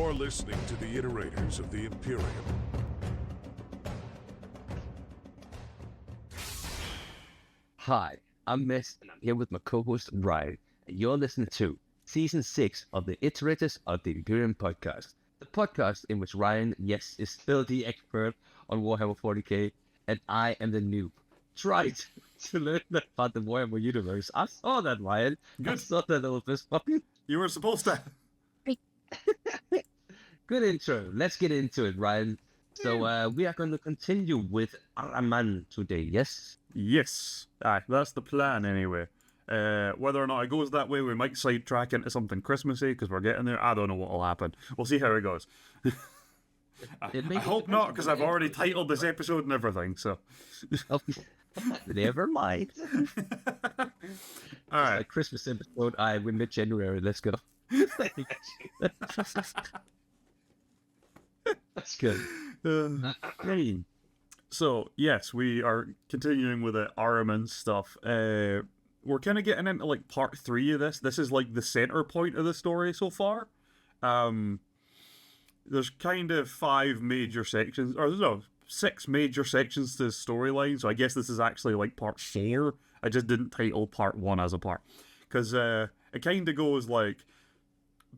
You're listening to the Iterators of the Imperium. Hi, I'm Miss, and I'm here with my co-host Ryan, and you're listening to Season 6 of the Iterators of the Imperium podcast, the podcast in which Ryan, yes, is still the expert on Warhammer 40k, and I am the noob. Try to learn about the Warhammer universe. I saw that, Ryan. I Good. saw that little bit fucking You were supposed to. good intro. Let's get into it, Ryan. So we are going to continue with Ahriman today, yes? Yes. Aye, that's the plan anyway. Whether or not it goes that way, we might sidetrack into something Christmassy because we're getting there. I don't know what will happen. We'll see how it goes. I hope not, because I've already titled this episode and everything, so. Oh, never mind. All right. A Christmas episode. We're mid-January. Let's go. That's good. Hey. So, yes, we are continuing with the Ahriman stuff. We're kind of getting into, like, part 3 of this. This is, like, the center point of the story so far. There's kind of 5 major sections, or no, 6 major sections to the storyline, so I guess this is actually, like, part 4. I just didn't title part 1 as a part. Because it kind of goes, like,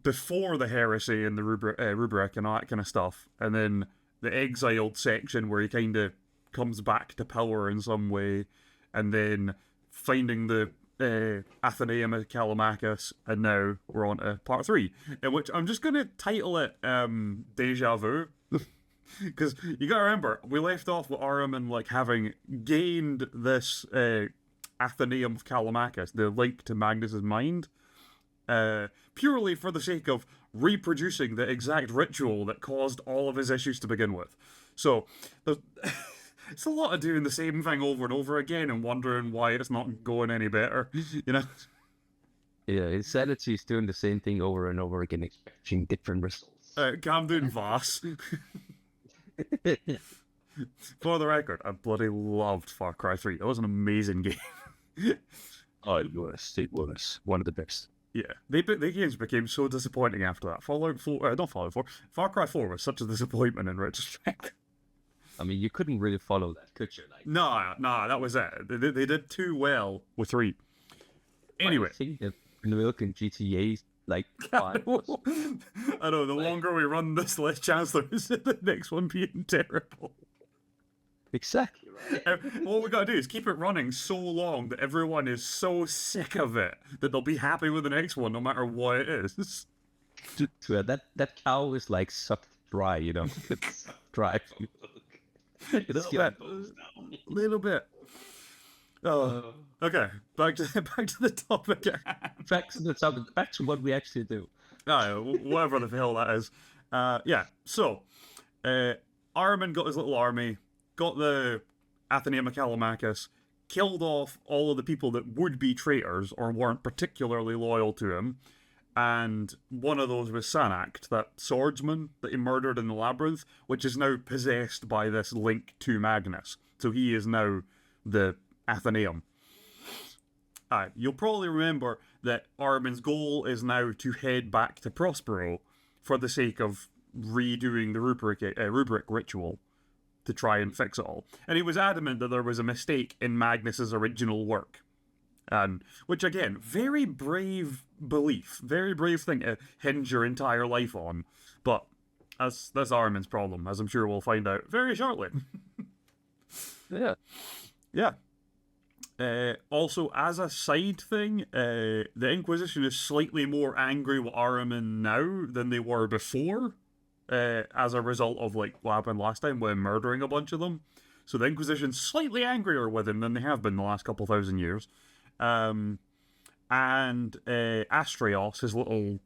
before the heresy and the rubric and all that kind of stuff, and then the exiled section where he kind of comes back to power in some way, and then finding the Atheneum of Kalimakus, and now we're on to part 3, in which I'm just going to title it Deja Vu. Because you gotta remember, we left off with Ahriman, like, having gained this Atheneum of Kalimakus, the link to Magnus's mind, purely for the sake of reproducing the exact ritual that caused all of his issues to begin with. So, it's a lot of doing the same thing over and over again and wondering why it's not going any better, you know? Yeah, Insanity is doing the same thing over and over again, expecting different results. Calm down, Voss. For the record, I bloody loved Far Cry 3. That was an amazing game. Oh, it was one of the best. Yeah, the games became so disappointing after that. Not Fallout 4. Far Cry 4 was such a disappointment in retrospect. I mean, you couldn't really follow that, could you? Like, No, that was it. They did too well with 3. Anyway. I think that Milk and GTA, like, fine. I know, the longer we run this, less chance there is of the next one being terrible. Exactly, right? What we gotta do is keep it running so long that everyone is so sick of it that they'll be happy with the next one no matter what it is. That cow is like sucked dry, you know? It's dry. A little bit. Oh, okay. Back to the topic. Back to the topic. Back to what we actually do. Whatever the hell that is. Yeah. So, Ahriman got his little army, got the Atheneum of Kalimakus, killed off all of the people that would be traitors or weren't particularly loyal to him, and one of those was Sanact, that swordsman that he murdered in the labyrinth, which is now possessed by this link to Magnus. So he is now the Atheneum. You'll probably remember that Ahriman's goal is now to head back to Prospero for the sake of redoing the Rubric ritual to try and fix it all. And he was adamant that there was a mistake in Magnus's original work. And which, again, very brave belief, very brave thing to hinge your entire life on. But that's Ahriman's problem, as I'm sure we'll find out very shortly. Yeah. Yeah. Also, as a side thing, the Inquisition is slightly more angry with Ahriman now than they were before, as a result of, like, what happened last time when murdering a bunch of them. So the Inquisition's slightly angrier with him than they have been the last couple thousand years. And Astrios, his little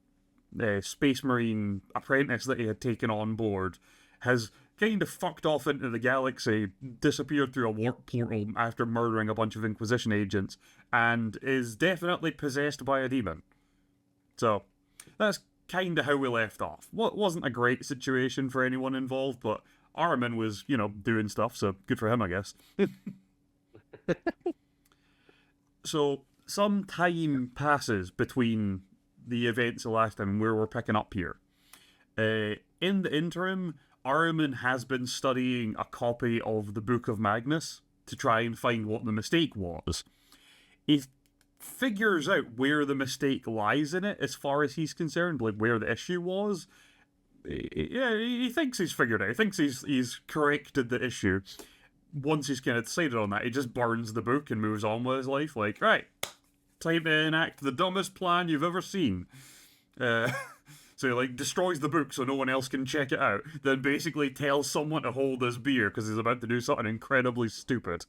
space marine apprentice that he had taken on board, has kind of fucked off into the galaxy, disappeared through a warp portal after murdering a bunch of Inquisition agents, and is definitely possessed by a demon. So, that's kind of how we left off. What wasn't a great situation for anyone involved, but Ahriman was, doing stuff, so good for him, I guess. So, some time passes between the events of last time and where we're picking up here. In the interim, Ahriman has been studying a copy of the Book of Magnus to try and find what the mistake was. He figures out where the mistake lies in it, as far as he's concerned, like where the issue was. Yeah, he thinks he's figured it out. He thinks he's corrected the issue. Once he's kind of decided on that, he just burns the book and moves on with his life. Like, right, time to enact the dumbest plan you've ever seen. So he, like, destroys the book so no one else can check it out. Then basically tells someone to hold his beer because he's about to do something incredibly stupid.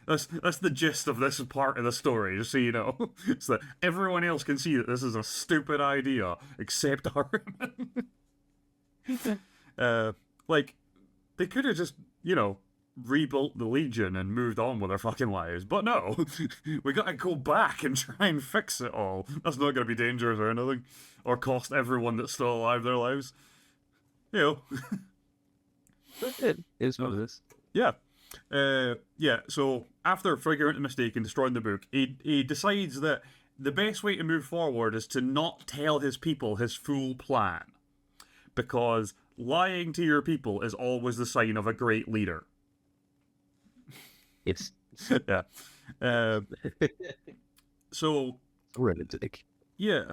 That's the gist of this part of the story, just so you know. So that everyone else can see that this is a stupid idea, except Ahriman. Like, they could have just, rebuilt the Legion and moved on with their fucking lives. But no, we gotta go back and try and fix it all. That's not gonna be dangerous or anything, or cost everyone that's still alive their lives. It is what it is. Yeah. So after figuring out the mistake and destroying the book, he decides that the best way to move forward is to not tell his people his full plan. Because lying to your people is always the sign of a great leader. It's Yeah. So, heretic. yeah.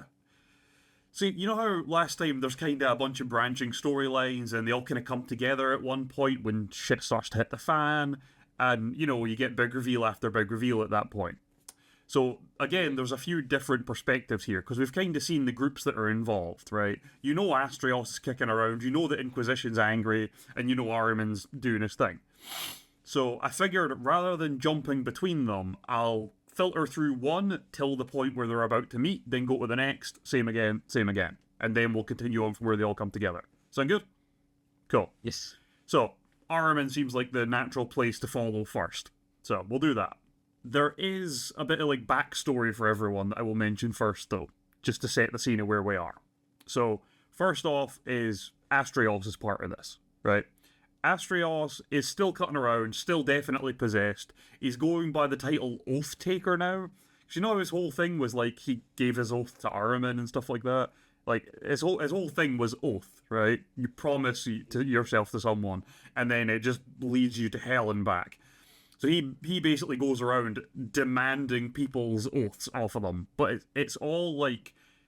See, you know how last time there's kind of a bunch of branching storylines and they all kind of come together at one point when shit starts to hit the fan, and, you get big reveal after big reveal at that point. So, again, there's a few different perspectives here, because we've kind of seen the groups that are involved, right? Astrios is kicking around, the Inquisition's angry, and Ahriman's doing his thing. So, I figured rather than jumping between them, I'll filter through one till the point where they're about to meet, then go to the next, same again, and then we'll continue on from where they all come together. Sound good? Cool. Yes. So, Ahriman seems like the natural place to follow first. So, we'll do that. There is a bit of, backstory for everyone that I will mention first, though, just to set the scene of where we are. So, first off is Astrios is part of this, right? Astrios is still cutting around, still definitely possessed. He's going by the title Oath Taker now. 'Cause his whole thing was, he gave his oath to Ahriman and stuff like that. His whole thing was oath, right? You promise yourself to someone, and then it just leads you to hell and back. So he basically goes around demanding people's oaths off of them. But it's all,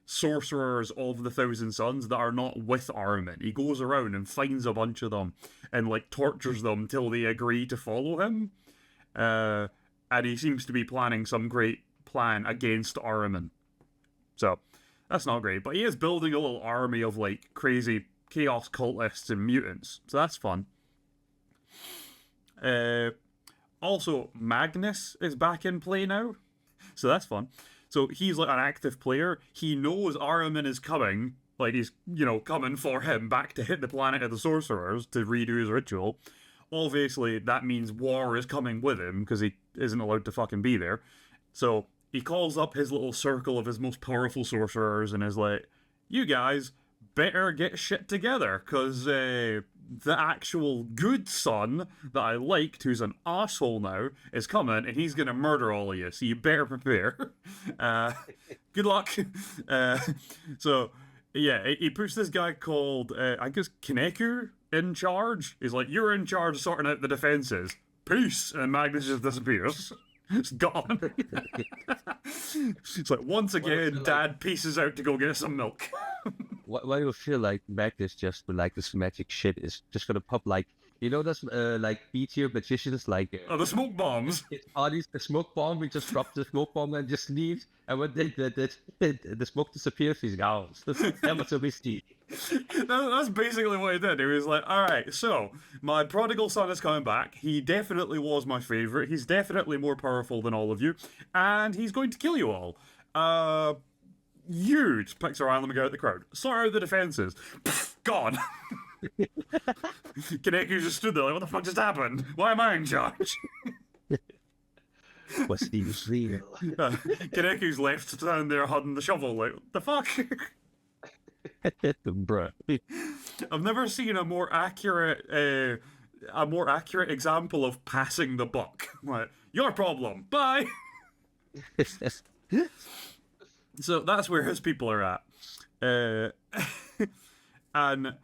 sorcerers of the Thousand Sons that are not with Ahriman. He goes around and finds a bunch of them and, tortures them till they agree to follow him. And he seems to be planning some great plan against Ahriman. So, that's not great. But he is building a little army of, crazy chaos cultists and mutants. So that's fun. Also, Magnus is back in play now. So that's fun. So he's an active player. He knows Ahriman is coming. He's, coming for him back to hit the planet of the sorcerers to redo his ritual. Obviously, that means war is coming with him because he isn't allowed to fucking be there. So he calls up his little circle of his most powerful sorcerers and is like, you guys better get shit together because the actual good son that I liked, who's an asshole now, is coming and he's going to murder all of you, so you better prepare. Good luck. So, yeah, he puts this guy called, I guess, Kineku in charge. He's like, you're in charge of sorting out the defenses. Peace! And Magnus just disappears. It's gone. It's once again, Dad pieces out to go get some milk. Why do you feel like Magnus just with this magic shit is just gonna pop those B-tier magicians Oh, the smoke bombs. Parties, the smoke bomb, we just drop the smoke bomb and just leave, and when the smoke disappears, he's gone. That was so risky. That's basically what he did. He was like, alright, so, my prodigal son is coming back. He definitely was my favourite. He's definitely more powerful than all of you. And he's going to kill you all. You just picks her arm and go out the crowd. Sort out the defences. Gone. Kaneko just stood there what the fuck just happened? Why am I in charge? Was he real? Kaneku's left standing there holding the shovel what the fuck? Bruh. I've never seen a more accurate example of passing the buck. Your problem. Bye. So that's where his people are at. And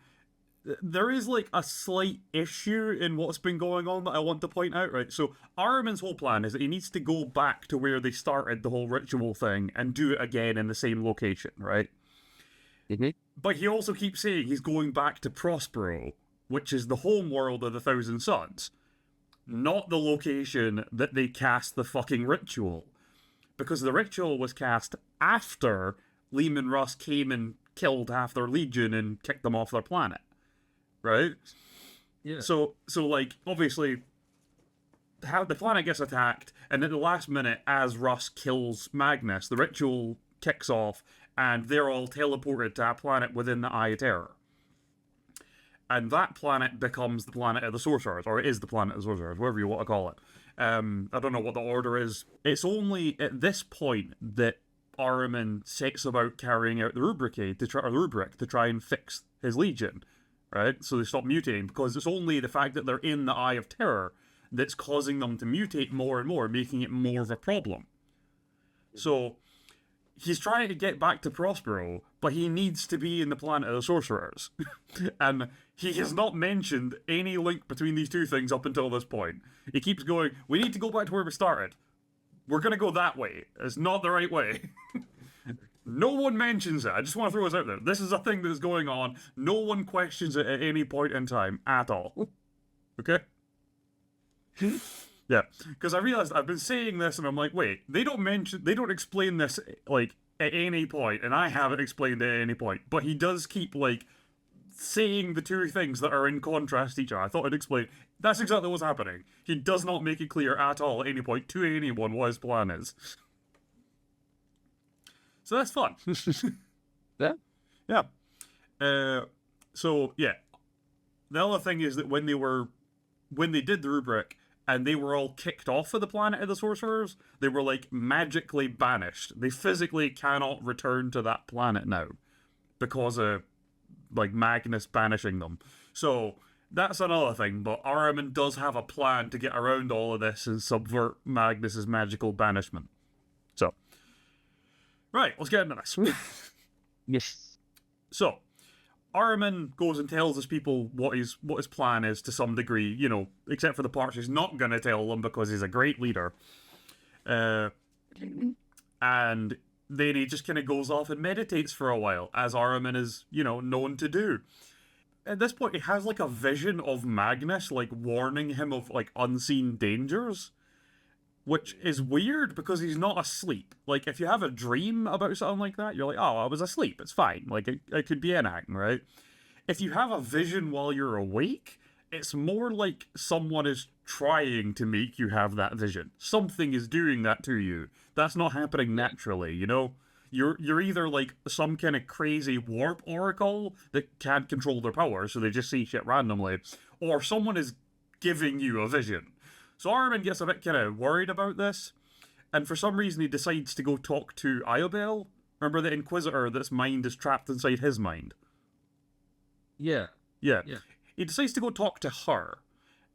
there is like a slight issue in what's been going on that I want to point out, right? So Ahriman's whole plan is that he needs to go back to where they started the whole ritual thing and do it again in the same location, right? Mm-hmm. But he also keeps saying he's going back to Prospero, which is the home world of the Thousand Suns, not the location that they cast the fucking ritual. Because the ritual was cast after Leman Russ came and killed half their legion and kicked them off their planet. Right? Yeah. So like, obviously, how the planet gets attacked, and at the last minute, as Russ kills Magnus, the ritual kicks off, and they're all teleported to a planet within the Eye of Terror. And that planet becomes the planet of the Sorcerers, or it is the planet of the Sorcerers, whatever you want to call it. I don't know what the order is. It's only at this point that Ahriman sets about carrying out the Rubric to try and fix his legion. Right? So they stop mutating, because it's only the fact that they're in the Eye of Terror that's causing them to mutate more and more, making it more of a problem. So he's trying to get back to Prospero, but he needs to be in the planet of the Sorcerers. And he has not mentioned any link between these two things up until this point. He keeps going, we need to go back to where we started. We're going to go that way. It's not the right way. No one mentions it. I just want to throw this out there. This is a thing that is going on. No one questions it at any point in time at all. Okay? Yeah. Because I realized I've been saying this and I'm like, wait, they don't explain this, like, at any point, and I haven't explained it at any point. But he does keep, like, saying the two things that are in contrast to each other. I thought I'd explain. That's exactly what's happening. He does not make it clear at all at any point to anyone what his plan is. So that's fun. Yeah. Yeah. So, yeah. The other thing is that when they did the Rubric, and they were all kicked off of the planet of the Sorcerers, they were, like, magically banished. They physically cannot return to that planet now, because of, like, Magnus banishing them. So, that's another thing, but Ahriman does have a plan to get around all of this and subvert Magnus's magical banishment. So, right, let's get into this. Yes. So, Ahriman goes and tells his people what his plan is to some degree, you know, except for the parts he's not going to tell them because he's a great leader. And then he just kind of goes off and meditates for a while, as Ahriman is, you know, known to do. At this point, he has, like, a vision of Magnus, like, warning him of, like, unseen dangers. Which is weird, because he's not asleep. Like, if you have a dream about something like that, you're like, oh, I was asleep, it's fine. Like, it could be enacting, right? If you have a vision while you're awake, it's more like someone is trying to make you have that vision. Something is doing that to you. That's not happening naturally, you know? You're either, like, some kind of crazy warp oracle that can't control their power, so they just see shit randomly, or someone is giving you a vision. So Ahriman gets a bit kind of worried about this, and for some reason he decides to go talk to Iobel. Remember the Inquisitor that's mind is trapped inside his mind? Yeah. Yeah. He decides to go talk to her,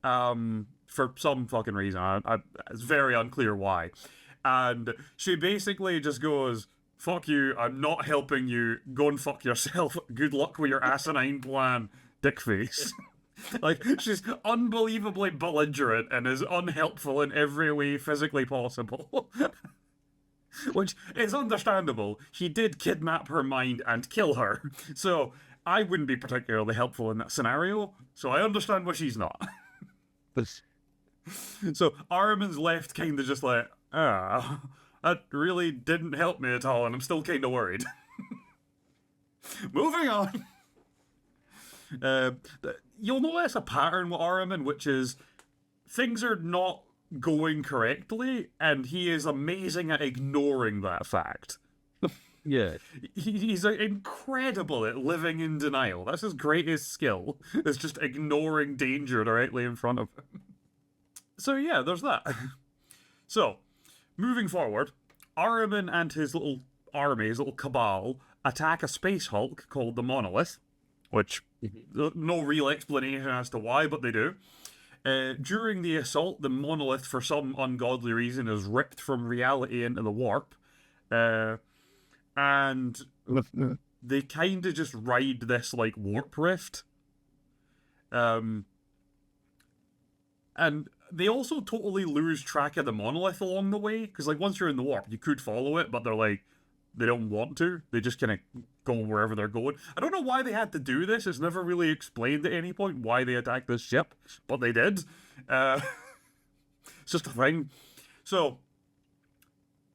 for some fucking reason. It's very unclear why. And she basically just goes, fuck you, I'm not helping you, go and fuck yourself, good luck with your asinine plan, dickface. Like, she's unbelievably belligerent and is unhelpful in every way physically possible. Which is understandable. He did kidnap her mind and kill her. So, I wouldn't be particularly helpful in that scenario. So, I understand why she's not. So, Ahriman's left kind of just like, that really didn't help me at all, and I'm still kind of worried. Moving on. You'll notice a pattern with Ahriman, which is things are not going correctly, and he is amazing at ignoring that fact. Yeah. He's incredible at living in denial. That's his greatest skill, is just ignoring danger directly in front of him. So yeah, there's that. So, moving forward, Ahriman and his little army, his little cabal, attack a space hulk called the Monolith, which, no real explanation as to why, but they do. During the assault, the Monolith, for some ungodly reason, is ripped from reality into the warp. And they kind of just ride this, like, warp rift. And they also totally lose track of the monolith along the way, because, like, once you're in the warp, you could follow it, but they're like, they don't want to. They just kind of go wherever they're going. I don't know why they had to do this. It's never really explained at any point why they attacked this ship, but they did. It's just a thing. So,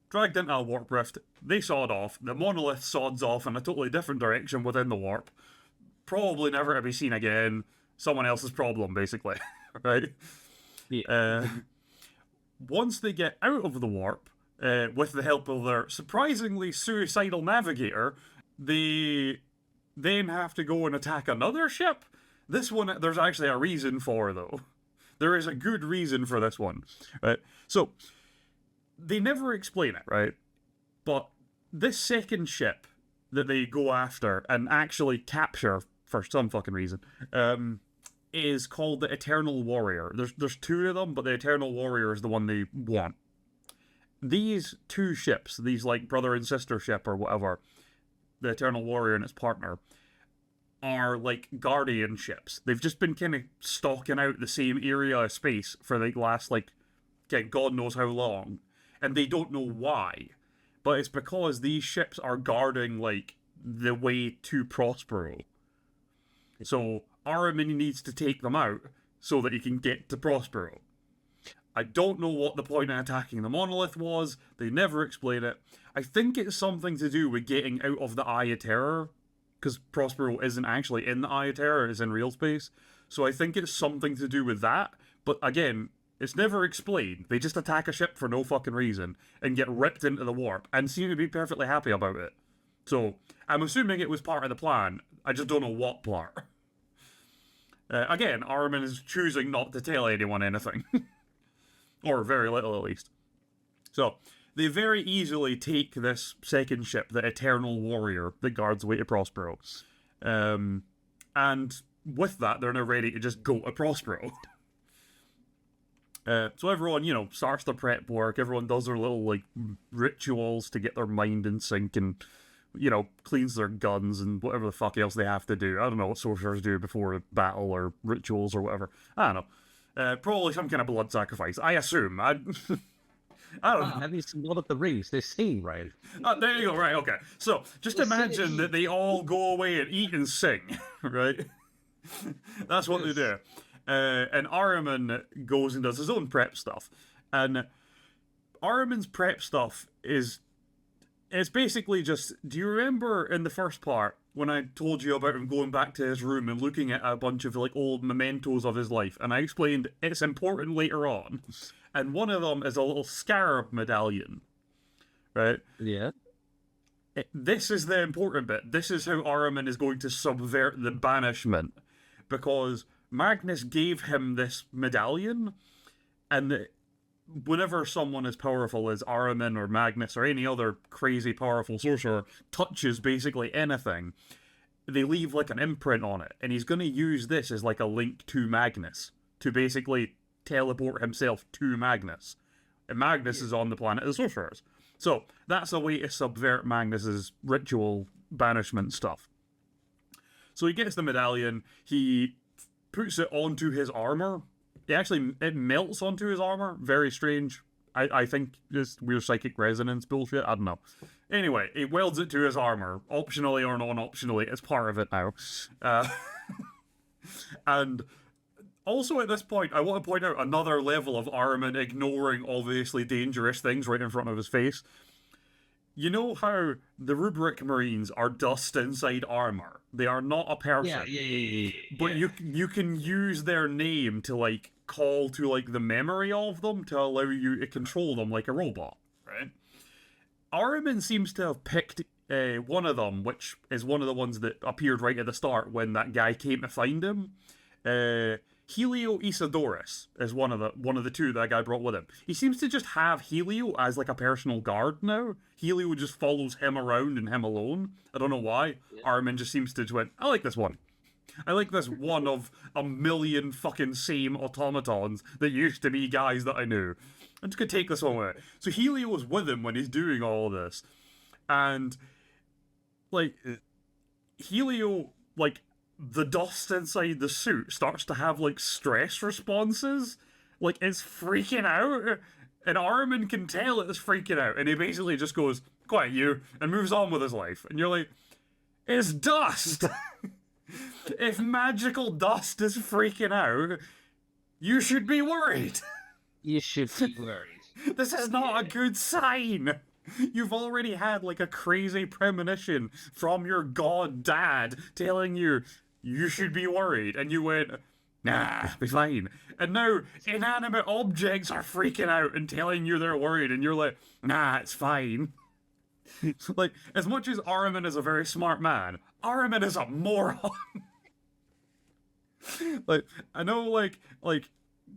dragged into a warp rift, they sawed off. The monolith sods off in a totally different direction within the warp. Probably never to be seen again. Someone else's problem, basically. Right? Yeah. Once they get out of the warp, with the help of their surprisingly suicidal navigator, they then have to go and attack another ship. This one, there's actually a reason for, though. There is a good reason for this one, right? So, they never explain it, right? But this second ship that they go after and actually capture for some fucking reason, is called the Eternal Warrior. There's two of them, but the Eternal Warrior is the one they want. These two ships, these like brother and sister ship or whatever, the Eternal Warrior and its partner, are like guardian ships. They've just been kind of stalking out the same area of space for the last, like, God knows how long. And they don't know why. But it's because these ships are guarding, like, the way to Prospero. So Ahriman needs to take them out so that he can get to Prospero. I don't know what the point of attacking the monolith was. They never explain it. I think it's something to do with getting out of the Eye of Terror, because Prospero isn't actually in the Eye of Terror, it's in real space. So I think it's something to do with that. But again, it's never explained. They just attack a ship for no fucking reason and get ripped into the warp and seem to be perfectly happy about it. So I'm assuming it was part of the plan. I just don't know what part. Again, Ahriman is choosing not to tell anyone anything. Or very little, at least. So, they very easily take this second ship, the Eternal Warrior, that guards the way to Prospero. And with that, they're now ready to just go to Prospero. So everyone, starts their prep work. Everyone does their little, like, rituals to get their mind in sync and, cleans their guns and whatever the fuck else they have to do. I don't know what sorcerers do before a battle or rituals or whatever. I don't know. Probably some kind of blood sacrifice, I assume. I don't know. Have you seen Lord of the Rings? They sing, right? There you go, right, okay. So, just imagine that they all go away and eat and sing, right? That's what they do. And Ahriman goes and does his own prep stuff. And Ahriman's prep stuff it's basically just, do you remember in the first part when I told you about him going back to his room and looking at a bunch of, like, old mementos of his life, and I explained it's important later on, and one of them is a little scarab medallion, right? Yeah. This is the important bit. This is how Ahriman is going to subvert the banishment, because Magnus gave him this medallion, and whenever someone as powerful as Ahriman or Magnus or any other crazy powerful sorcerer touches basically anything, they leave like an imprint on it. And he's going to use this as like a link to Magnus to basically teleport himself to Magnus. And Magnus is on the planet of the sorcerers. So that's a way to subvert Magnus's ritual banishment stuff. So he gets the medallion, he puts it onto his armor. It melts onto his armor. Very strange. I think just weird psychic resonance bullshit. I don't know. Anyway, he welds it to his armor, optionally or non-optionally. It's part of it now. And also at this point, I want to point out another level of Ahriman ignoring obviously dangerous things right in front of his face. You know how the Rubric Marines are dust inside armor? They are not a person. Yeah. But you can use their name to, like, call to, like, the memory of them to allow you to control them like a robot, right? Ahriman seems to have picked one of them, which is one of the ones that appeared right at the start when that guy came to find him. Helio Isidorus is one of the two that guy brought with him. He seems to just have Helio as like a personal guard now. Helio just follows him around and him alone. I don't know why. Yeah. Ahriman just seems to went, I like this one. I like this one of a million fucking same automatons that used to be guys that I knew. I'm just gonna take this one away. So Helio's with him when he's doing all of this. And, like, Helio, like, the dust inside the suit starts to have, like, stress responses. Like, it's freaking out. And Ahriman can tell it's freaking out. And he basically just goes, quiet you, and moves on with his life. And you're like, it's dust! If magical dust is freaking out, you should be worried. You should be worried. This is not a good sign. You've already had like a crazy premonition from your god dad telling you should be worried, and you went, nah, be fine. And now inanimate objects are freaking out and telling you they're worried, and you're like, nah, it's fine. Like, as much as Ahriman is a very smart man, Ahriman is a moron. Like, I know, like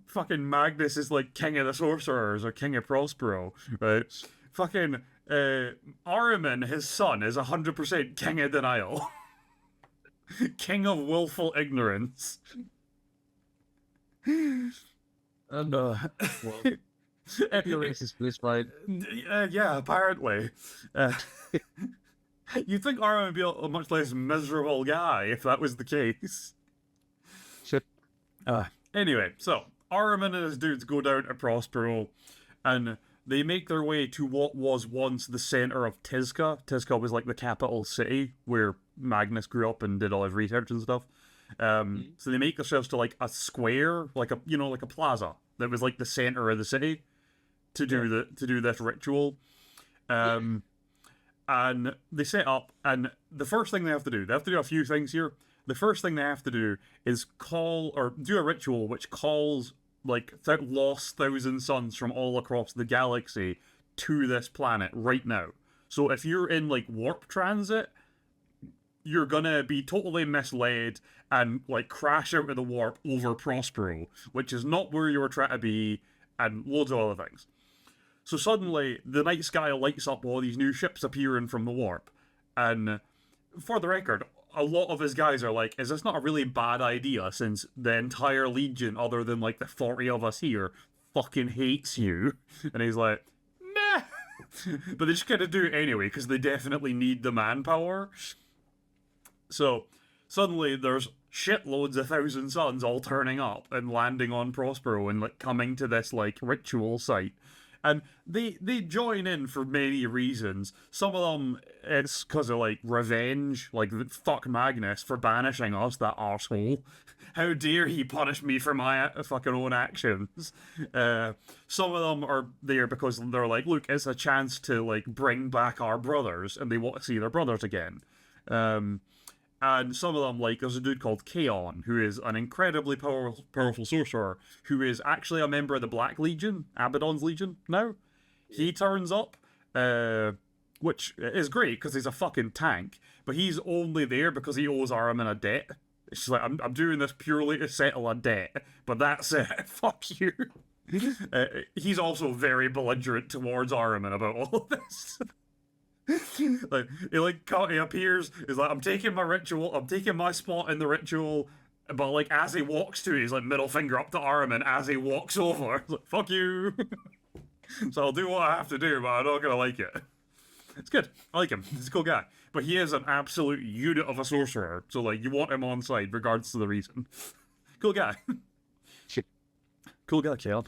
fucking Magnus is like king of the sorcerers or king of Prospero, right? Fucking Ahriman, his son, is 100% king of denial. King of willful ignorance. And well, you're racist, please, fine. Yeah, apparently. You'd think Ahriman would be a much less miserable guy if that was the case. Shit. Anyway, so Ahriman and his dudes go down to Prospero, and they make their way to what was once the center of Tizca. Tizca was like the capital city where Magnus grew up and did all his research and stuff. So they make themselves to like a square, like a like a plaza that was like the center of the city to do this ritual. And they set up, and the first thing they have to do a few things here. The first thing they have to do is call or do a ritual which calls like lost thousand suns from all across the galaxy to this planet right now. So if you're in like warp transit, you're gonna be totally misled and like crash out of the warp over Prospero, which is not where you were trying to be, and loads of other things. So suddenly the night sky lights up all these new ships appearing from the warp, and for the record, a lot of his guys are like, is this not a really bad idea since the entire Legion, other than like the 40 of us here, fucking hates you? And he's like, meh. But they just kind of do it anyway, because they definitely need the manpower. So suddenly there's shitloads of Thousand Suns all turning up and landing on Prospero and like coming to this like ritual site. And they join in for many reasons. Some of them, it's because of, like, revenge. Like, fuck Magnus for banishing us, that arsehole. How dare he punish me for my fucking own actions. Some of them are there because they're like, look, it's a chance to, like, bring back our brothers, and they want to see their brothers again. And some of them, like, there's a dude called Kaon, who is an incredibly powerful sorcerer, who is actually a member of the Black Legion, Abaddon's Legion, now. He turns up, which is great, because he's a fucking tank, but he's only there because he owes Ahriman a debt. It's just like, I'm doing this purely to settle a debt, but that's it. Fuck you. He's also very belligerent towards Ahriman about all of this. Like he appears, he's like, I'm taking my ritual, I'm taking my spot in the ritual, but like as he walks to, he's like middle finger up to Ahriman as he walks over. He's like, fuck you. So I'll do what I have to do, but I'm not gonna like it. It's good. I like him. He's a cool guy. But he is an absolute unit of a sorcerer, so like you want him on side regardless of the reason. Cool guy. Cool guy, Keon.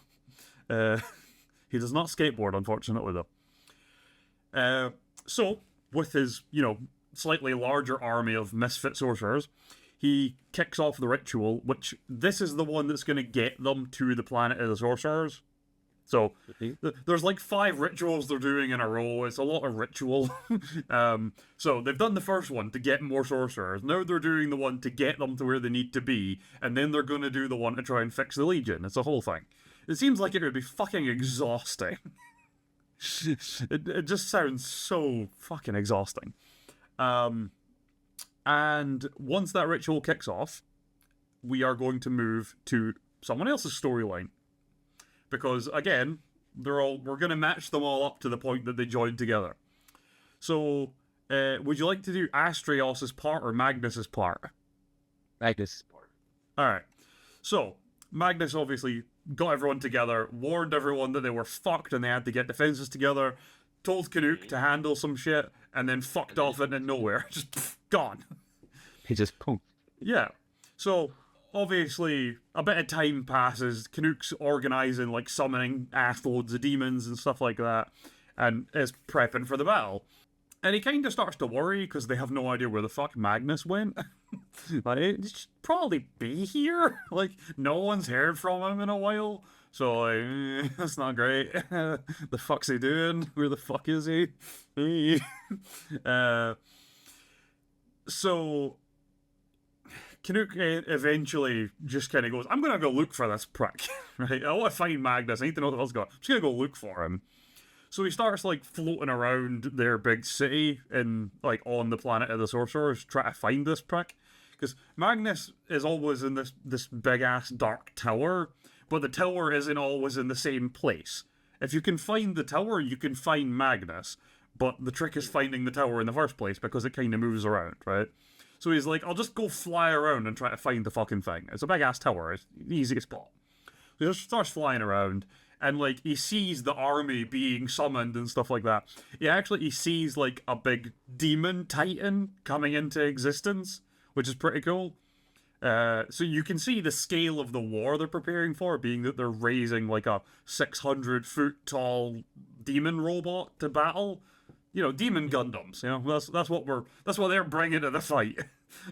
He does not skateboard, unfortunately, though. So, with his, slightly larger army of misfit sorcerers, he kicks off the ritual, which this is the one that's going to get them to the planet of the sorcerers. So, there's like 5 rituals they're doing in a row. It's a lot of ritual. So, they've done the first one to get more sorcerers. Now they're doing the one to get them to where they need to be. And then they're going to do the one to try and fix the Legion. It's a whole thing. It seems like it would be fucking exhausting. It just sounds so fucking exhausting. And once that ritual kicks off, we are going to move to someone else's storyline. Because, again, we're going to match them all up to the point that they join together. So, would you like to do Astrios' part or Magnus' part? Magnus' part. Alright. So, Magnus obviously got everyone together, warned everyone that they were fucked and they had to get defenses together, told Canuck to handle some shit, and then fucked off into nowhere. Just gone. He just poof. Yeah. So, obviously, a bit of time passes. Canuck's organising, like, summoning ass-loads of demons and stuff like that, and is prepping for the battle. And he kind of starts to worry because they have no idea where the fuck Magnus went. Like, he should probably be here. Like, no one's heard from him in a while. So, like, that's not great. The fuck's he doing? Where the fuck is he? So, Canuck eventually just kind of goes, I'm going to go look for this prick. Right? I want to find Magnus. I need to know what else going on. I'm just going to go look for him. So he starts, like, floating around their big city and, like, on the planet of the sorcerers, trying to find this prick. Because Magnus is always in this big-ass dark tower, but the tower isn't always in the same place. If you can find the tower, you can find Magnus, but the trick is finding the tower in the first place, because it kind of moves around, right? So he's like, I'll just go fly around and try to find the fucking thing. It's a big-ass tower. It's easy to spot. So he just starts flying around, and, like, he sees the army being summoned and stuff like that. He sees, like, a big demon titan coming into existence, which is pretty cool. So you can see the scale of the war they're preparing for, being that they're raising, like, a 600-foot-tall demon robot to battle. You know, demon Gundams. You know, that's what they're bringing to the fight.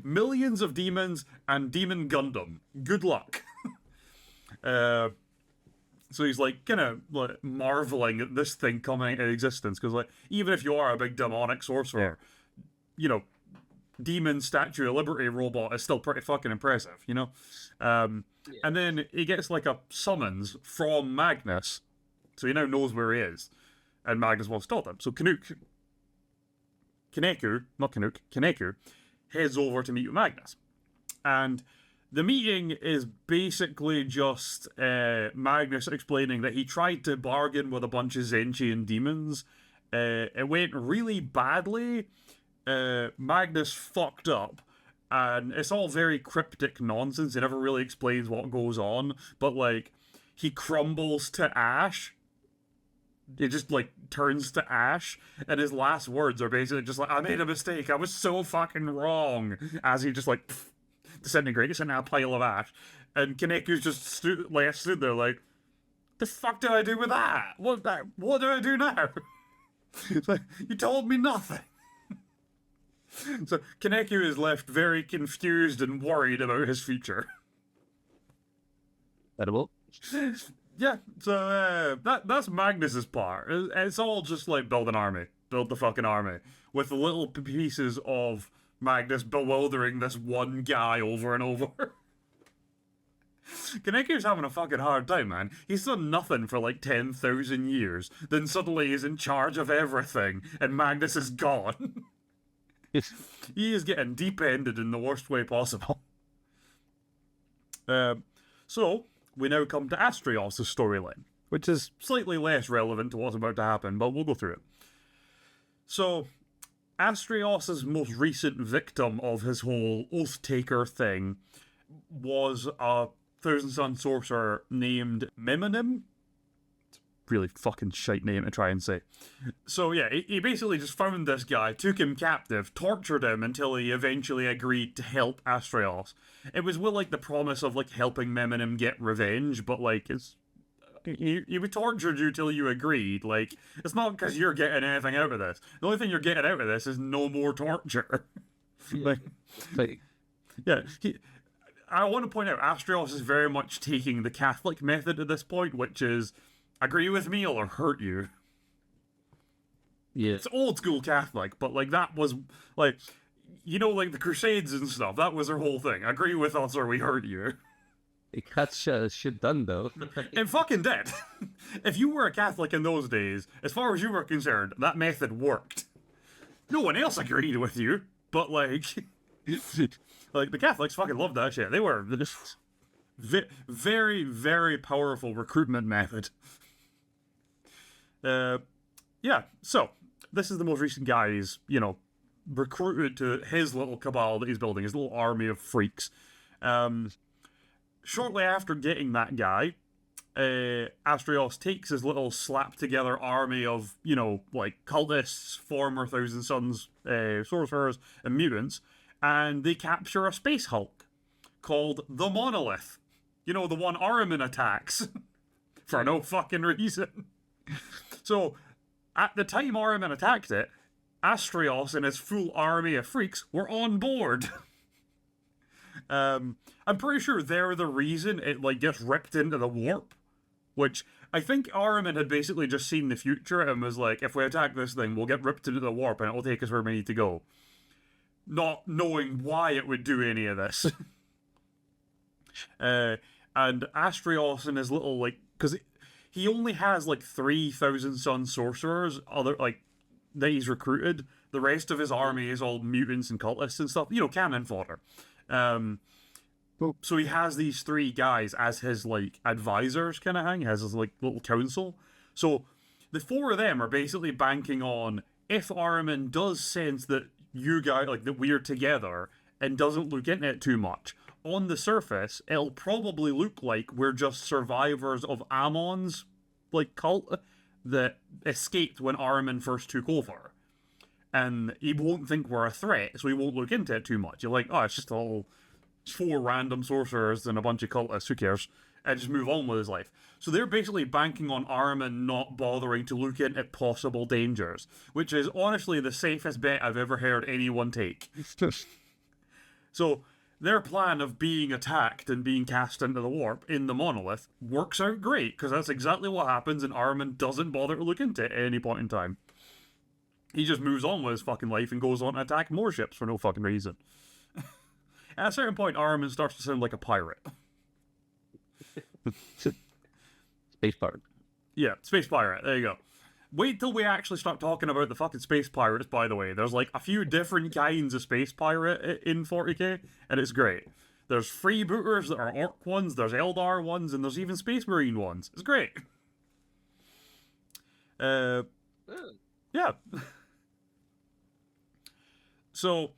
Millions of demons and demon Gundam. Good luck. So he's, like, kind of, like, marveling at this thing coming into existence, because, like, even if you are a big demonic sorcerer, you know, demon Statue of Liberty robot is still pretty fucking impressive, you know? And then he gets, like, a summons from Magnus, so he now knows where he is, and Magnus wants to stop him. So Kaneku heads over to meet with Magnus. And the meeting is basically just Magnus explaining that he tried to bargain with a bunch of Zenchian demons. It went really badly. Magnus fucked up. And it's all very cryptic nonsense. It never really explains what goes on. But, like, he crumbles to ash. It just, like, turns to ash. And his last words are basically just like, I made a mistake. I was so fucking wrong. As he just, like, disintegrates in a pile of ash. And Kaneku's just stood there like, the fuck did I do with that? What do I do now? It's like, you told me nothing. So Kaneku is left very confused and worried about his future. Edible. Yeah, so that's Magnus's part. It's all just like build an army. Build the fucking army. With little pieces of Magnus bewildering this one guy over and over. Kaneku's having a fucking hard time, man. He's done nothing for like 10,000 years. Then suddenly he's in charge of everything, and Magnus is gone. He is getting deep-ended in the worst way possible. So, we now come to Astrios' storyline, which is slightly less relevant to what's about to happen, but we'll go through it. So, Astrios' most recent victim of his whole Oath-Taker thing was a Thousand Sun sorcerer named Mimonim. Really fucking shite name to try and say. So yeah, he basically just found this guy, took him captive, tortured him until he eventually agreed to help Astrios. It was with like the promise of like helping Mimonim get revenge, but like he would torture you till you agreed. Like, it's not because you're getting anything out of this. The only thing you're getting out of this is no more torture. I want to point out, Astrios is very much taking the Catholic method at this point, which is agree with me or hurt you. Yeah. It's old school Catholic, but like that was like, you know, like the Crusades and stuff, that was their whole thing. Agree with us or we hurt you. It got shit done though. It fucking did. If you were a Catholic in those days, as far as you were concerned, that method worked. No one else agreed with you, but like, like the Catholics fucking loved that shit. They were just very, very powerful recruitment method. Yeah, so this is the most recent guy he's, you know, recruited to his little cabal that he's building, his little army of freaks. Shortly after getting that guy, Astrios takes his little slap-together army of, you know, like, cultists, former Thousand Sons sorcerers, and mutants, and they capture a space Hulk called the Monolith. You know, the one Ahriman attacks for no fucking reason. So, at the time Ahriman attacked it, Astrios and his full army of freaks were on board. I'm pretty sure they're the reason it like gets ripped into the warp, which I think Ahriman had basically just seen the future and was like, if we attack this thing, we'll get ripped into the warp and it'll take us where we need to go. Not knowing why it would do any of this. And Astrios and his little, like, because he only has like 3,000 Sun sorcerers, that he's recruited. The rest of his army is all mutants and cultists and stuff, cannon fodder. So he has these 3 guys as his, like, advisors kind of thing. He has his, like, little council. So the 4 of them are basically banking on, if Ahriman does sense that you guys, like, that we're together and doesn't look into it too much, on the surface, it'll probably look like we're just survivors of Ammon's, like, cult that escaped when Ahriman first took over. And he won't think we're a threat, so he won't look into it too much. You're like, oh, it's just all 4 random sorcerers and a bunch of cultists, who cares? And just move on with his life. So they're basically banking on Ahriman not bothering to look into possible dangers, which is honestly the safest bet I've ever heard anyone take. So their plan of being attacked and being cast into the warp in the Monolith works out great, because that's exactly what happens, and Ahriman doesn't bother to look into it at any point in time. He just moves on with his fucking life and goes on to attack more ships for no fucking reason. At a certain point, Ahriman starts to sound like a pirate. Space pirate. Yeah, space pirate. There you go. Wait till we actually start talking about the fucking space pirates, by the way. There's like a few different kinds of space pirate in 40k, and it's great. There's freebooters that are orc ones, there's Eldar ones, and there's even space marine ones. It's great. Yeah. So,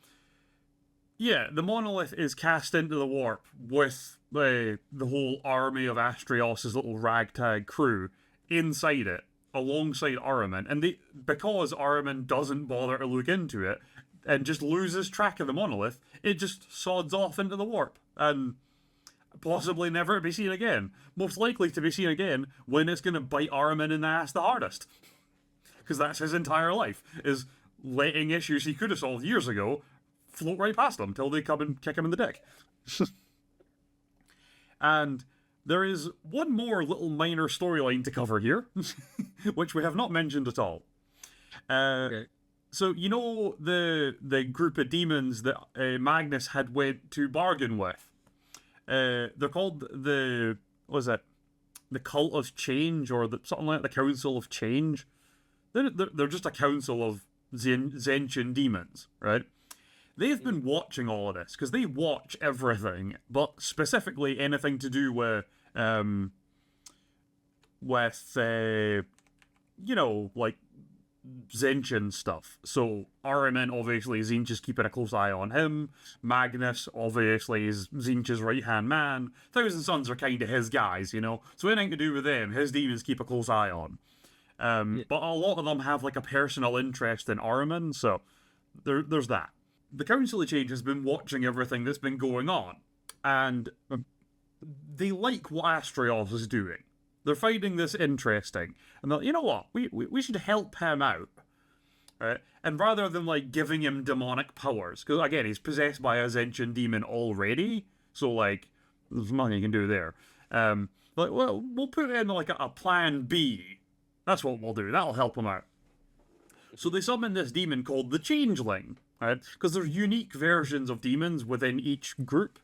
yeah, the Monolith is cast into the warp with the whole army of Astrios' little ragtag crew inside it, alongside Ahriman. And because Ahriman doesn't bother to look into it and just loses track of the Monolith, it just sods off into the warp and possibly never to be seen again. Most likely to be seen again when it's going to bite Ahriman in the ass the hardest. Because that's his entire life, is letting issues he could have solved years ago float right past him till they come and kick him in the dick. And there is one more little minor storyline to cover here, which we have not mentioned at all. Okay. So, you know the group of demons that Magnus had went to bargain with? They're called the Cult of Change, or something like the Council of Change. They're just a council of Zentian demons, right? They've been watching all of this, because they watch everything, but specifically anything to do with like Zentian stuff. So Ahriman, obviously, Zinch's keeping a close eye on him. Magnus, obviously, is Zinch's right-hand man. Thousand Sons are kind of his guys, So anything to do with them, his demons keep a close eye on. But a lot of them have like a personal interest in Ahriman, so there's that. The Council of Change has been watching everything that's been going on, and they like what Astrios is doing. They're finding this interesting, and they're like, you know what, we should help him out, right? And rather than like giving him demonic powers, because again, he's possessed by a Zentian demon already, so like there's nothing you can do there. Well, we'll put in like a plan B. That's what we'll do. That'll help him out. So they summon this demon called the Changeling, right? Because there's unique versions of demons within each group.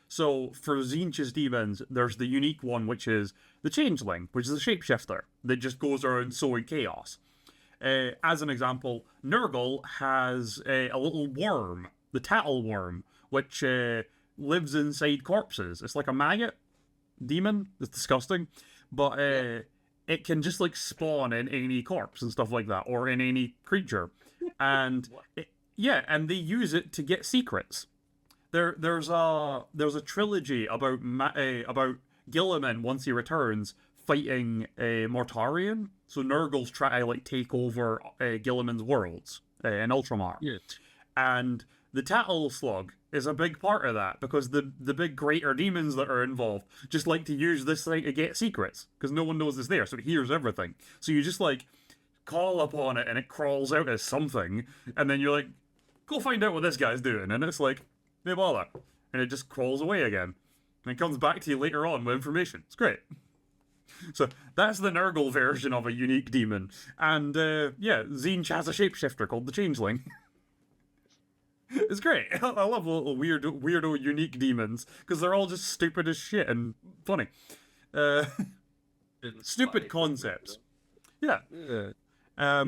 So for Zinch's demons, there's the unique one, which is the Changeling, which is a shapeshifter that just goes around sowing chaos. As an example, Nurgle has a little worm, the Tattle Worm, which lives inside corpses. It's like a maggot demon. It's disgusting. But it can just like spawn in any corpse and stuff like that, or in any creature. And and they use it to get secrets. There's a trilogy about Gilliman, once he returns, fighting a Mortarion. So Nurgle's try to like take over Gilliman's worlds in Ultramar. Yeah. And the Tattle Slug is a big part of that, because the big greater demons that are involved just like to use this thing to get secrets, because no one knows it's there, so it hears everything. So you just like call upon it and it crawls out as something, and then you're like, go find out what this guy's doing, and it's like, no bother. And it just crawls away again. And it comes back to you later on with information. It's great. So that's the Nurgle version of a unique demon. And yeah, Zinch has a shapeshifter called the Changeling. It's great. I love little weirdo unique demons, because they're all just stupid as shit and funny. Stupid concepts. Yeah. Yeah,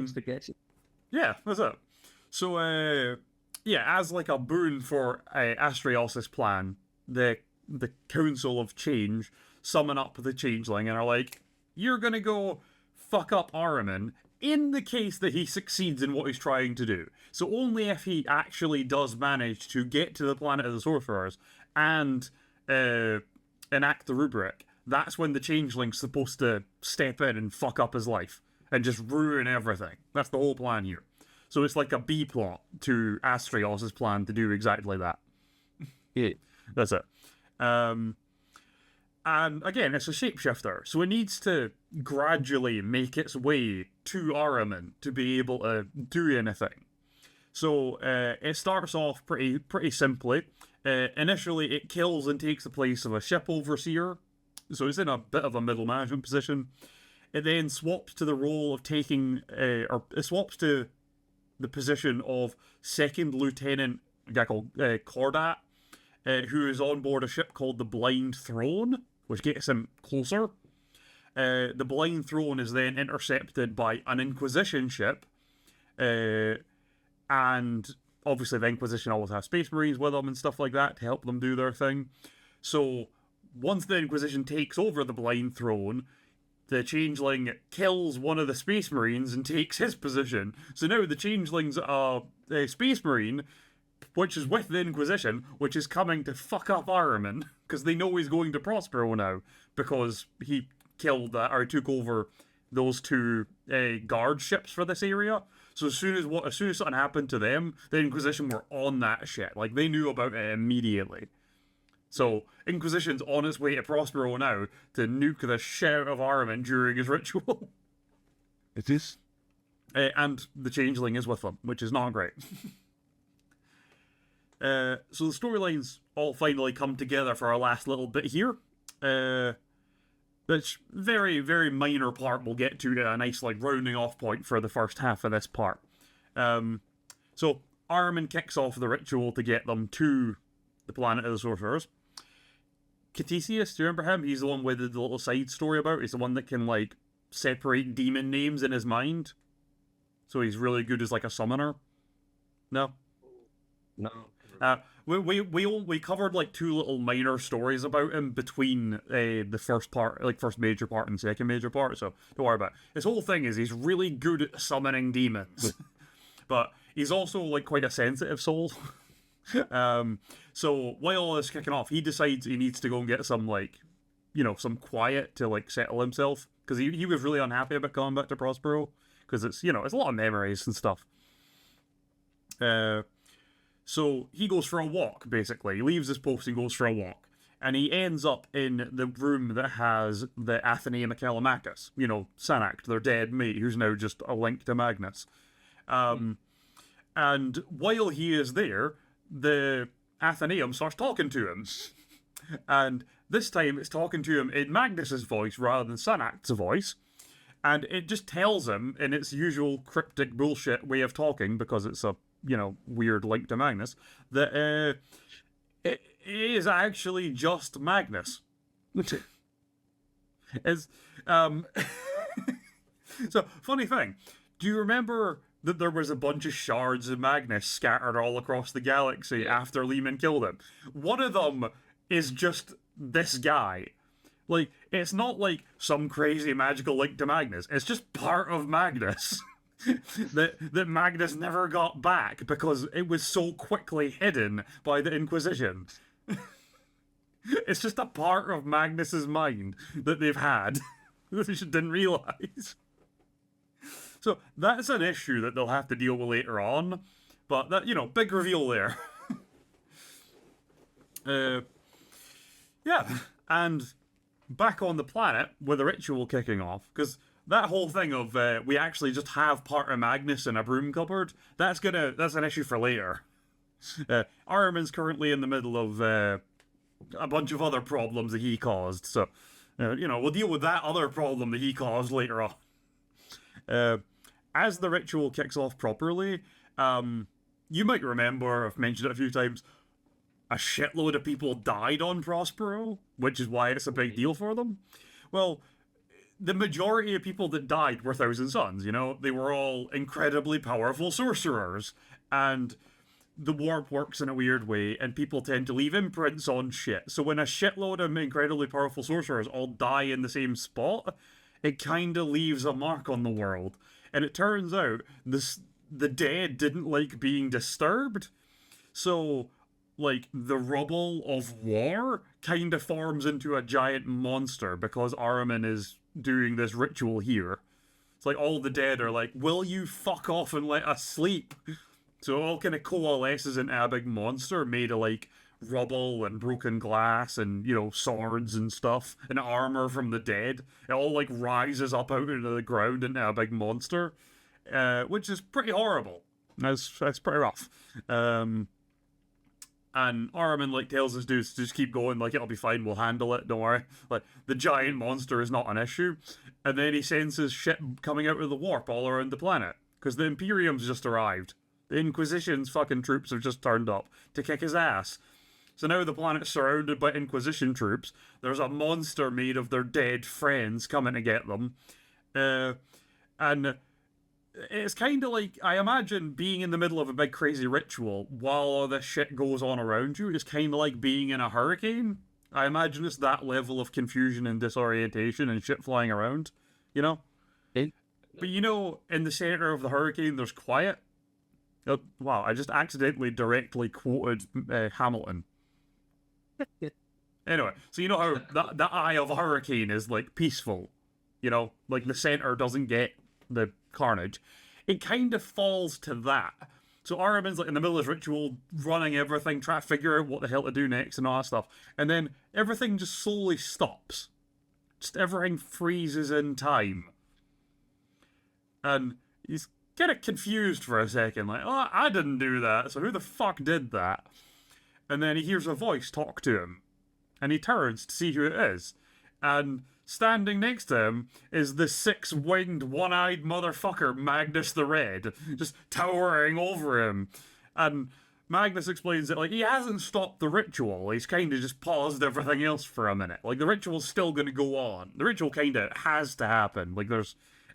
that's it. So, yeah, as like a boon for Astrios' plan, the Council of Change summon up the Changeling and are like, you're gonna go fuck up Ahriman in the case that he succeeds in what he's trying to do. So only if he actually does manage to get to the planet of the Sorcerers and enact the Rubric, that's when the Changeling's supposed to step in and fuck up his life and just ruin everything. That's the whole plan here. So it's like a B plot to Astrios' plan to do exactly that. Yeah. That's it. And again, it's a shapeshifter, so it needs to gradually make its way to Ahriman to be able to do anything. So it starts off pretty simply. Initially, it kills and takes the place of a ship overseer, so it's in a bit of a middle management position. It then swaps to the role of taking, or it swaps to the position of second lieutenant, a guy called Cordat, who is on board a ship called the Blind Throne, which gets him closer. The Blind Throne is then intercepted by an Inquisition ship, and obviously the Inquisition always have Space Marines with them and stuff like that to help them do their thing. So once the Inquisition takes over the Blind Throne, the Changeling kills one of the Space Marines and takes his position. So now the Changeling's a Space Marine, which is with the Inquisition, which is coming to fuck up Ahriman, because they know he's going to Prospero now, because he killed that, or took over those two guard ships for this area. So as soon as something happened to them, the Inquisition were on that shit. Like, they knew about it immediately. So Inquisition's on its way to Prospero now to nuke the shit out of Ahriman during his ritual. It is. And the Changeling is with them, which is not great. So the storylines all finally come together for our last little bit here. Which very, very minor part we'll get to a nice like rounding off point for the first half of this part. So Ahriman kicks off the ritual to get them to the planet of the Sorcerers. Catesius, do you remember him? He's the one with the little side story about. He's the one that can like separate demon names in his mind. So he's really good as like a summoner. No? No. We covered like two little minor stories about him between the first part, like first major part and second major part, so don't worry about it. His whole thing is he's really good at summoning demons. But he's also like quite a sensitive soul. So while all this is kicking off, he decides he needs to go and get some like, some quiet to like settle himself, because he was really unhappy about coming back to Prospero, because it's it's a lot of memories and stuff. So he goes for a walk, basically. He leaves his post and goes for a walk. And he ends up in the room that has the Atheneum of Kalimakus. Sanact, their dead mate, who's now just a link to Magnus. And while he is there, the Atheneum starts talking to him. And this time it's talking to him in Magnus's voice rather than Sanact's voice. And it just tells him, in its usual cryptic bullshit way of talking, because it's a weird link to Magnus, that it is actually just Magnus. It's, so, funny thing, do you remember that there was a bunch of shards of Magnus scattered all across the galaxy after Lehman killed him? One of them is just this guy. Like, it's not like some crazy magical link to Magnus, it's just part of Magnus. that Magnus never got back because it was so quickly hidden by the Inquisition. It's just a part of Magnus's mind that they've had that they just didn't realise. So that's an issue that they'll have to deal with later on. But that, big reveal there. Yeah, and back on the planet with the ritual kicking off, because that whole thing of we actually just have part of Magnus in a broom cupboard, that's an issue for later. Ahriman's currently in the middle of a bunch of other problems that he caused, so we'll deal with that other problem that he caused later on. As the ritual kicks off properly, you might remember, I've mentioned it a few times, a shitload of people died on Prospero, which is why it's a big deal for them. Well, the majority of people that died were Thousand Sons, They were all incredibly powerful sorcerers, and the warp works in a weird way, and people tend to leave imprints on shit. So when a shitload of incredibly powerful sorcerers all die in the same spot, it kind of leaves a mark on the world. And it turns out the dead didn't like being disturbed, so the rubble of war kind of forms into a giant monster because Ahriman is doing this ritual here. It's like all the dead are like, will you fuck off and let us sleep? So it all kind of coalesces into a big monster made of rubble and broken glass and, swords and stuff and armor from the dead. It all rises up out into the ground into a big monster, which is pretty horrible. That's pretty rough. And Ahriman tells his dudes to just keep going, it'll be fine, we'll handle it, don't worry. The giant monster is not an issue. And then he senses shit coming out of the warp all around the planet, because the Imperium's just arrived. The Inquisition's fucking troops have just turned up to kick his ass. So now the planet's surrounded by Inquisition troops. There's a monster made of their dead friends coming to get them. And it's kind of I imagine being in the middle of a big crazy ritual while all this shit goes on around you is kind of like being in a hurricane. I imagine it's that level of confusion and disorientation and shit flying around, But in the center of the hurricane, there's quiet. Oh, wow, I just accidentally directly quoted Hamilton. Anyway, so you know how the eye of a hurricane is peaceful, the center doesn't get the carnage. It kind of falls to that. So Ahriman's in the middle of his ritual, running everything, trying to figure out what the hell to do next and all that stuff. And then everything just slowly stops. Just everything freezes in time. And he's kind of confused for a second, oh, I didn't do that, so who the fuck did that? And then he hears a voice talk to him. And he turns to see who it is. And standing next to him is the six-winged, one-eyed motherfucker, Magnus the Red, just towering over him. And Magnus explains that, he hasn't stopped the ritual. He's kind of just paused everything else for a minute. The ritual's still going to go on. The ritual kind of has to happen.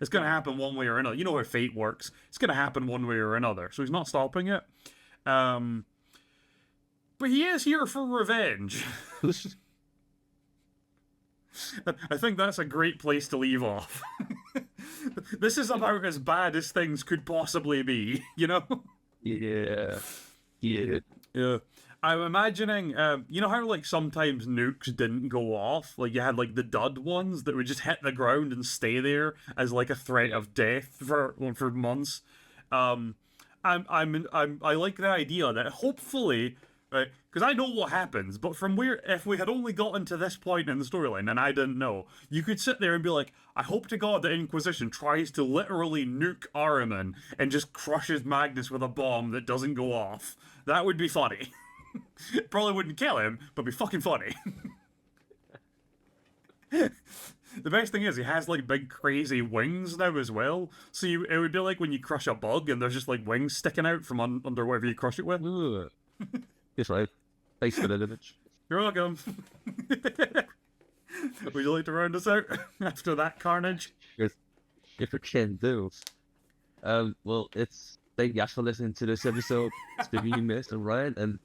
It's going to happen one way or another. You know how fate works. It's going to happen one way or another. So he's not stopping it. But he is here for revenge. I think that's a great place to leave off. This is about as bad as things could possibly be, Yeah. I'm imagining, you know how sometimes nukes didn't go off? You had the dud ones that would just hit the ground and stay there as a threat of death for months. I like the idea that hopefully, right, because I know what happens, but if we had only gotten to this point in the storyline and I didn't know, you could sit there and be like, I hope to God the Inquisition tries to literally nuke Ahriman and just crushes Magnus with a bomb that doesn't go off. That would be funny. Probably wouldn't kill him, but be fucking funny. The best thing is he has big crazy wings now as well. So it would be like when you crush a bug and there's just wings sticking out from under whatever you crush it with. That's right. Thanks for that image. You're welcome. Would you like to round us out after that carnage? If it can do. Well, thank you guys for listening to this episode. It's been me, Miss, and Ryan, and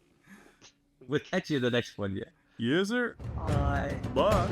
we'll catch you in the next one, yeah. Yes, sir. Bye. Bye.